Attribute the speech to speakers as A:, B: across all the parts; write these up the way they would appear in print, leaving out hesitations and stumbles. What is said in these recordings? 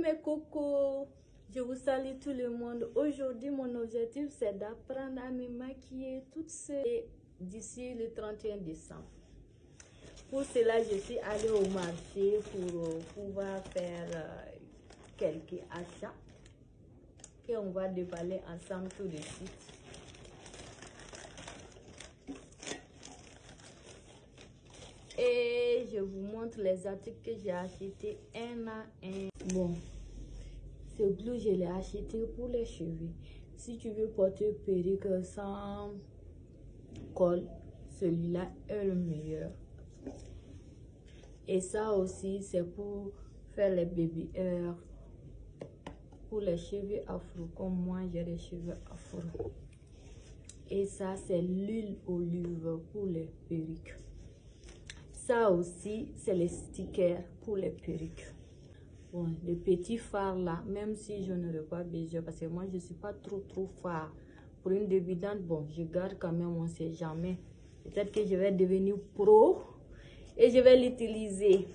A: mes cocos, je vous salue tout le monde. Aujourd'hui, mon objectif, c'est d'apprendre à me maquiller toute seule d'ici le 31 décembre. Pour cela, je suis allée au marché pour pouvoir faire quelques achats. Et on va déballer ensemble tout de suite. Et je vous montre les articles que j'ai achetés un à un. Bon, ce bleu, je l'ai acheté pour les cheveux. Si tu veux porter perruque sans col, celui-là est le meilleur. Et ça aussi, c'est pour faire les baby hairs, pour les cheveux afro, comme moi j'ai des cheveux afro. Et ça, c'est l'huile olive pour les perruques. Ça aussi, c'est les stickers pour les perruques. Bon, les petits fards là, même si je n'aurais pas besoin, parce que moi, je ne suis pas trop phare. Pour une débutante, bon, je garde quand même, on ne sait jamais. Peut-être que je vais devenir pro et je vais l'utiliser.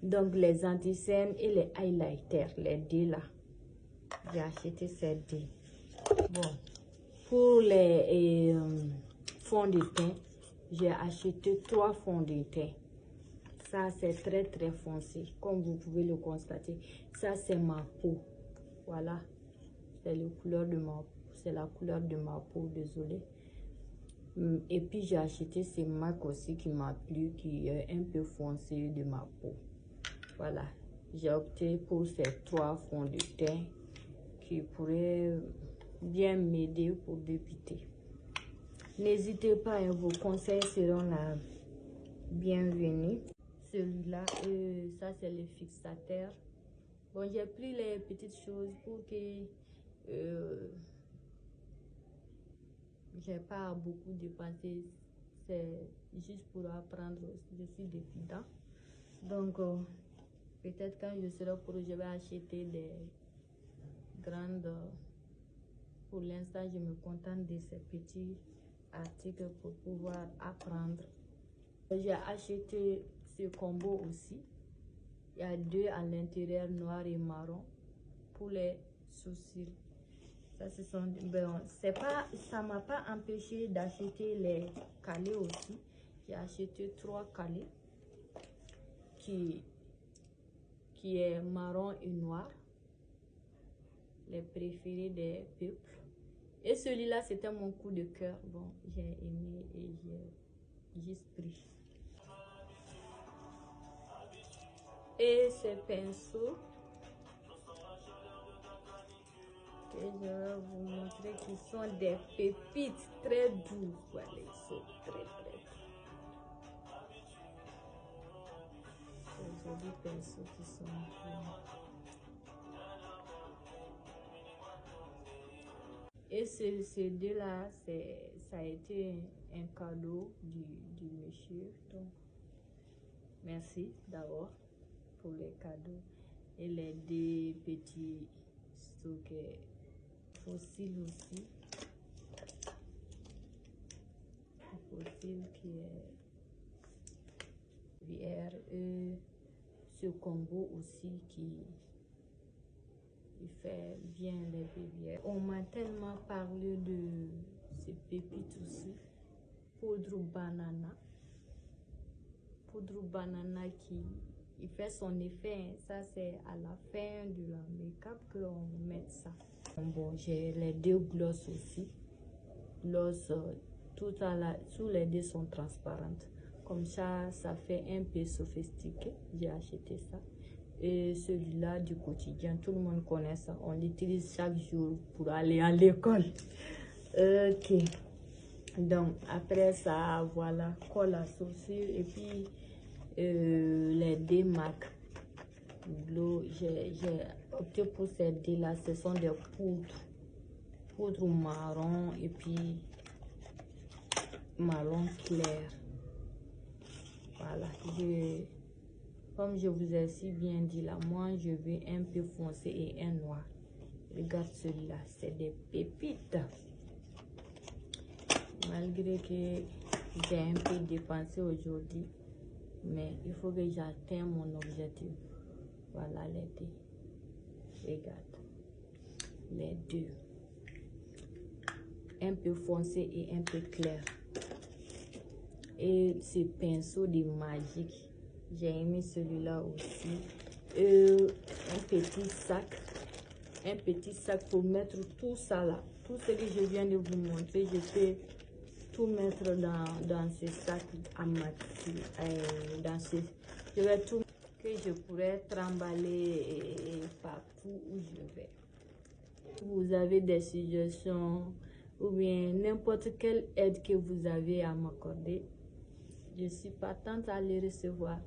A: Donc, les anti-cernes et les highlighters, les deux là. J'ai acheté ces deux. Bon, pour les fonds de teint, j'ai acheté 3 fonds de teint. Ça, c'est très foncé, comme vous pouvez le constater. Ça, c'est ma peau. Voilà, c'est la couleur de ma peau, désolé. Et puis, j'ai acheté ces marques aussi qui m'a plu, qui est un peu foncé de ma peau. Voilà, j'ai opté pour ces 3 fonds de teint qui pourraient bien m'aider pour débuter. N'hésitez pas, vos conseils seront la bienvenue. Celui-là, ça c'est le fixateur. Bon, j'ai pris les petites choses pour que j'ai pas beaucoup dépensé. C'est juste pour apprendre. Je suis débutant. Donc, peut-être quand je serai pro, je vais acheter des grandes. Pour l'instant, je me contente de ces petits articles pour pouvoir apprendre. J'ai acheté ce combo aussi. Il y a 2 à l'intérieur, noir et marron, pour les sourcils. Ça, ce sont, bon, ça m'a pas empêché d'acheter les calés aussi. J'ai acheté 3 calés qui est marron et noir, les préférés des peuples. Et celui-là, c'était mon coup de cœur. Bon, j'ai aimé et j'ai juste pris. Et ces pinceaux que je vais vous montrer qui sont des pépites très doux. Voilà, ils sont très doux. Ces jolis pinceaux qui sont doux. Et ces deux-là, ça a été un cadeau du monsieur. Donc, merci d'abord pour les cadeaux. Et les 2 petits stocks fossiles aussi. Fossile qui est VR. Ce combo aussi qui fait bien les bébés. On m'a tellement parlé de ces pépites aussi. Poudre banana. Poudre banana qui fait son effet. Ça, c'est à la fin de la make-up qu'on met ça. Bon, j'ai les 2 gloss aussi. Gloss, tous les 2 sont transparentes. Comme ça, ça fait un peu sophistiqué. J'ai acheté ça. Et celui-là du quotidien, tout le monde connaît ça. On l'utilise chaque jour pour aller à l'école. Ok. Donc, après ça, voilà, colle à sourcils et puis les 2 marques. J'ai opté pour ces 2 là. Ce sont des poudre marron et puis marron clair. Voilà, comme je vous ai si bien dit là, moi je veux un peu foncé et un noir. Regarde celui-là, c'est des pépites. Malgré que j'ai un peu dépensé aujourd'hui, mais il faut que j'atteigne mon objectif. Voilà les 2. Regarde. Les deux. Un peu foncé et un peu clair. Et ce pinceau de magique. J'ai aimé celui-là aussi. Un petit sac. Un petit sac pour mettre tout ça là. Tout ce que je viens de vous montrer, je peux tout mettre dans ce sac à dans ce, je vais tout que je pourrais trimballer partout où je vais. Vous avez des suggestions ou bien n'importe quelle aide que vous avez à m'accorder, je suis partante à les recevoir.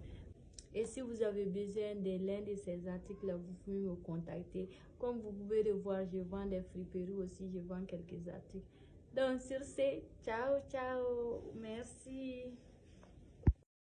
A: Et si vous avez besoin de l'un de ces articles, vous pouvez me contacter. Comme vous pouvez le voir, je vends des friperies aussi, je vends quelques articles. Donc sur ce, ciao, ciao, merci.